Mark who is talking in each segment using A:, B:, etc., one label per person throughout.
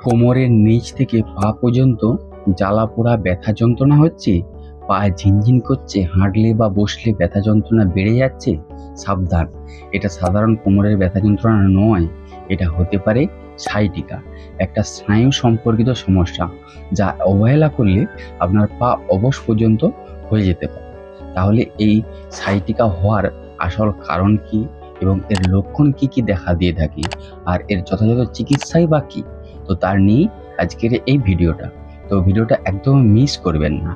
A: কোমরের নিচ থেকে পা পর্যন্ত জ্বালা পোড়া ব্যথা যন্ত্রণা হচ্ছে, পা ঝিনঝিন করছে, হাঁটলে বা বসলে ব্যথা যন্ত্রণা বেড়ে যাচ্ছে, সাবধান, এটা সাধারণ কোমরের ব্যথা যন্ত্রণা নয়। এটা হতে পারে সাইটিকা, একটা স্নায়ু সম্পর্কিত সমস্যা যা অবহেলা করলে আপনার পা অবশ পর্যন্ত হয়ে যেতে পারে। তাহলে এই সাইটিকা হওয়ার আসল কারণ কি এবং এর লক্ষণ কি কি দেখা দিয়ে থাকে, আর এর যথাযথ চিকিৎসাই বা কি, তো তার নিয়ে আজকের এই ভিডিওটা। তো ভিডিওটা একদম মিস করবেন না।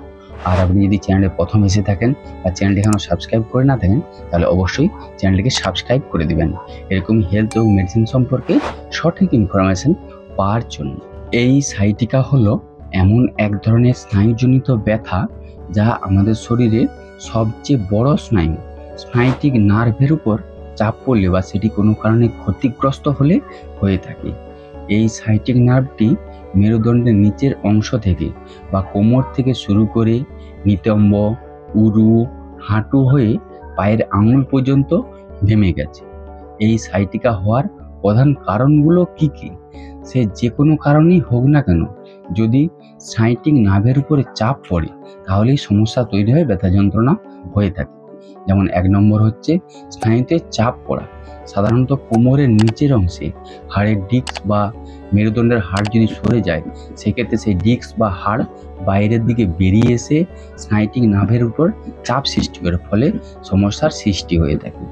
A: আর আপনি যদি চ্যানেলে প্রথম এসে থাকেন বা চ্যানেলটি এখনো সাবস্ক্রাইব করে না থাকেন, তাহলে অবশ্যই চ্যানেলটিকে সাবস্ক্রাইব করে দিবেন এরকম হেলথ এবং মেডিসিন সম্পর্কে সঠিক ইনফরমেশন পাওয়ার জন্য। এই সাইটিকা হলো এমন এক ধরনের স্নায়ুজনিত ব্যথা যা আমাদের শরীরে সবচেয়ে বড় স্নায়ুটিক নার্ভের উপর চাপ পড়লে বা সেটি কোনো কারণে ক্ষতিগ্রস্ত হলে হয়ে থাকে। এই সাইটিক নার্ভটি মেরুদণ্ডের নিচের অংশ থেকে বা কোমর থেকে শুরু করে নিতম্ব, উরু, হাঁটু হয়ে পায়ের আঙুল পর্যন্ত নেমে গেছে। এই সাইটিকা হওয়ার প্রধান কারণগুলো কি কি? সে যে কোনো কারণেই হোক না কেন, যদি সাইটিক নার্ভের উপরে চাপ পড়ে তাহলেই সমস্যা তৈরি হয়, ব্যথা যন্ত্রণা হয়ে থাকে। যেমন 1 নম্বর হচ্ছে স্নায়ুতে চাপ পড়া। সাধারণত কোমরের নিচের অংশে হাড়ের ডিস্ক বা মেরুদণ্ডের হাড় যদি সরে যায়, সেক্ষেত্রে সেই ডিস্ক বা হাড় বাইরের দিকে বেরিয়ে এসে স্নায়ুটিক নার্ভের উপর চাপ সৃষ্টি করে, ফলে সমস্যার সৃষ্টি হয়ে থাকে।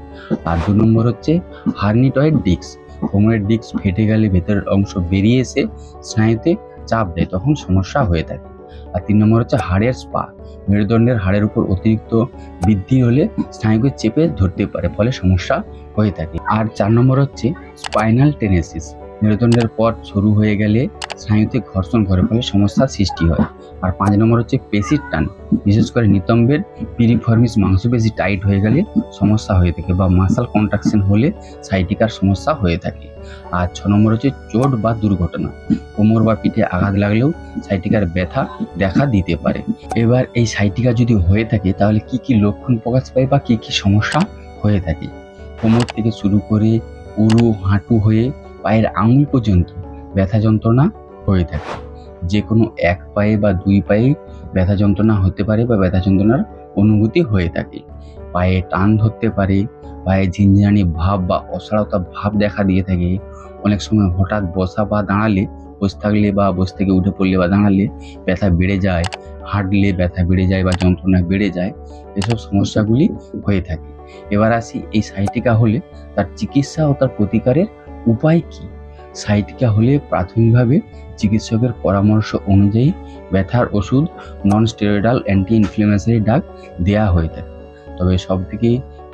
A: আর 2 নম্বর হচ্ছে হার্নিটয়েড ডিস্ক। কোমরের ডিস্ক ফেটে গেলে ভেতরের অংশ বেরিয়ে এসে স্নায়ুতে চাপ দেয়, তখন সমস্যা হয়ে থাকে। আর 3 নম্বর হচ্ছে হাড়ের স্পা। মেরুদণ্ডের হাড়ের উপর অতিরিক্ত বৃদ্ধি হলে স্নায়ুকে চেপে ধরতে পারে, ফলে সমস্যা হয়ে থাকে। আর 4 নম্বর হচ্ছে স্পাইনাল টেনেসিস। মেরুদণ্ডের পথ সরু হয়ে গেলে স্নায়ুতে ঘর্ষণ করে, ফলে সমস্যার সৃষ্টি হয়। আর 5 নম্বর হচ্ছে পেশির টান, বিশেষ করে নিতম্বের পিরিফর্মিস মাংসপেশি টাইট হয়ে গেলে সমস্যা হয়ে থাকে, বা মাসল কন্ট্রাকশন হলে সাইটিকার সমস্যা হয়ে থাকে। আর 6 নম্বর হচ্ছে চোট বা দুর্ঘটনা। কোমর বা পিঠে আঘাত লাগলেও সাইটিকার ব্যথা দেখা দিতে পারে। এবার এই সাইটিকা যদি হয়ে থাকে তাহলে কি কি লক্ষণ প্রকাশ পায় বা কি কি সমস্যা হয়ে থাকে? কোমর থেকে শুরু করে উরু, হাঁটু হয়ে পায়ের আঙুল পর্যন্ত ব্যথা যন্ত্রণা হয়ে থাকে। যে কোনো এক পায়ে বা 2 পায়ে ব্যথা যন্ত্রণা হতে পারে বা ব্যথা যন্ত্রণার অনুভূতি হয়ে থাকে। পায়ে টান ধরতে পারে, পায়ে ঝিনঝিনানি ভাব বা অসাড়তা ভাব দেখা দিয়ে থাকে। অনেক সময় হঠাৎ বসা বা দাঁড়ালে, বসে থাকলে বা বসে থেকে উঠে পড়লে বা দাঁড়ালে ব্যথা বেড়ে যায়, হাঁটলে ব্যথা বেড়ে যায় বা যন্ত্রণা বেড়ে যায়, এসব সমস্যাগুলি হয়ে থাকে। এবার আসি এই সাইটিকা হলে তার চিকিৎসা ও তার প্রতিকারের উপায় কি? সাইটিকা হলে প্রাথমিকভাবে চিকিৎসকের পরামর্শ অনুযায়ী ব্যথার ওষুধ, non steroidal anti inflammatory drug দেওয়া হয়ে থাকে। তবে সব থেকে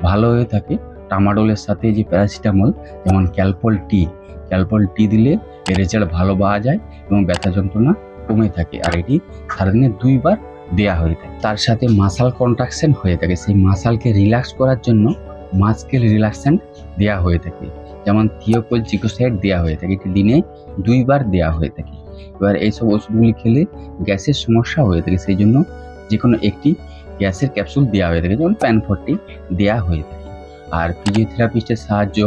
A: ভালো হয়ে থাকে ট্রামাডোলের সাথে যে প্যারাসিটামল, যেমন ক্যালপল টি দিলে এর রেজাল্ট ভালো পাওয়া যায় এবং ব্যথা যন্ত্রণা কমে থাকে। আর এটি সারাদিনে 2 বার দেওয়া হয়ে থাকে। তার সাথে মাসাল কন্ট্রাকশন হয়ে থাকে, সেই মাসালকে রিল্যাক্স করার জন্য মাস্কেল রিল্যাক্সেন্ট দেওয়া হয়ে থাকে, যেমন থিওকোলচিকোসাইড দেওয়া হয়ে থাকে। এটি দিনে 2 বার দেওয়া হয়ে থাকে। এবার এইসব ওষুধগুলি খেলে গ্যাসের সমস্যা হয়ে থাকে, সেই জন্য যে কোনো একটি গ্যাসের ক্যাপসুল দেওয়া হয়ে থাকে, যেমন প্যান40 দেওয়া হয়ে থাকে। আর ফিজিওথেরাপিস্টের সাহায্য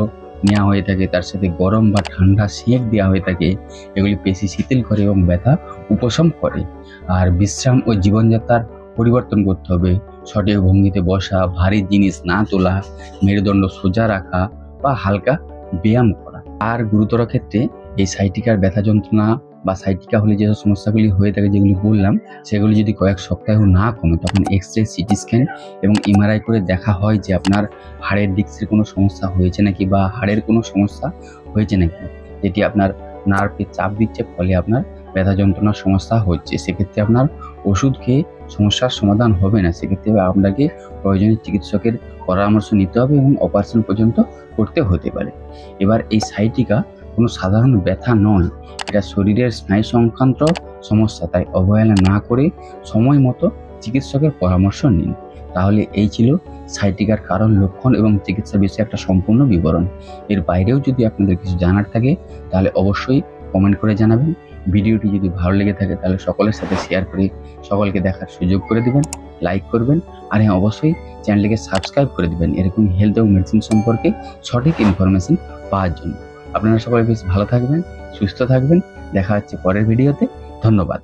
A: নেওয়া হয়ে থাকে, তার সাথে গরম বা ঠান্ডা সেঁক দেওয়া হয়ে থাকে। এগুলি পেশি শিথিল করে এবং ব্যথা উপশম করে। আর বিশ্রাম ও জীবনযাত্রার পরিবর্তন করতে হবে। সঠিক ভঙ্গিতে বসা, ভারী জিনিস না তোলা, মেরুদণ্ড সোজা রাখা বা হালকা ব্যায়াম করা। আর গুরুতর ক্ষেত্রে এই সাইটিকার ব্যথা যন্ত্রণা বা সাইটিকা হলে যেসব সমস্যাগুলি হয়ে থাকে, যেগুলি বললাম, সেগুলি যদি কয়েক সপ্তাহ না কমে, তখন এক্স-রে, সিটি স্ক্যান এবং এমআরআই করে দেখা হয় যে আপনার হাড়ের ডিস্কের কোনো সমস্যা হয়েছে নাকি বা হাড়ের কোনো সমস্যা হয়েছে নাকি, যেটি আপনার নার্ভকে চাপ দিচ্ছে, ফলে আপনার ব্যথা যন্ত্রণার সমস্যা হচ্ছে। সেক্ষেত্রে আপনার ওষুধ খেয়ে সমস্যার সমাধান হবে না, সেক্ষেত্রে আপনাকে প্রয়োজনীয় চিকিৎসকের পরামর্শ নিতে হবে এবং অপারেশন পর্যন্ত করতে হতে পারে। এবার এই সাইটিকা কোনো সাধারণ ব্যথা নয়, এটা শরীরের স্নায়ু সংক্রান্ত সমস্যা, তাই অবহেলা না করে সময় মতো চিকিৎসকের পরামর্শ নিন। তাহলে এই ছিল সাইটিকার কারণ, লক্ষণ এবং চিকিৎসা বিষয়ে একটা সম্পূর্ণ বিবরণ। এর বাইরেও যদি আপনাদের কিছু জানার থাকে তাহলে অবশ্যই কমেন্ট করে জানাবেন। ভিডিওটি যদি ভালো লেগে থাকে তাহলে সকলের সাথে শেয়ার করে সকলকে দেখার সুযোগ করে দিবেন, লাইক করবেন। আর হ্যাঁ, অবশ্যই চ্যানেলটিকে সাবস্ক্রাইব করে দিবেন এরকম হেলথ এবং মেডিসিন সম্পর্কে সঠিক ইনফরমেশন পাওয়ার জন্য। আপনারা সবাই বেশ ভালো থাকবেন, সুস্থ থাকবেন। দেখা হচ্ছে পরের ভিডিওতে। ধন্যবাদ।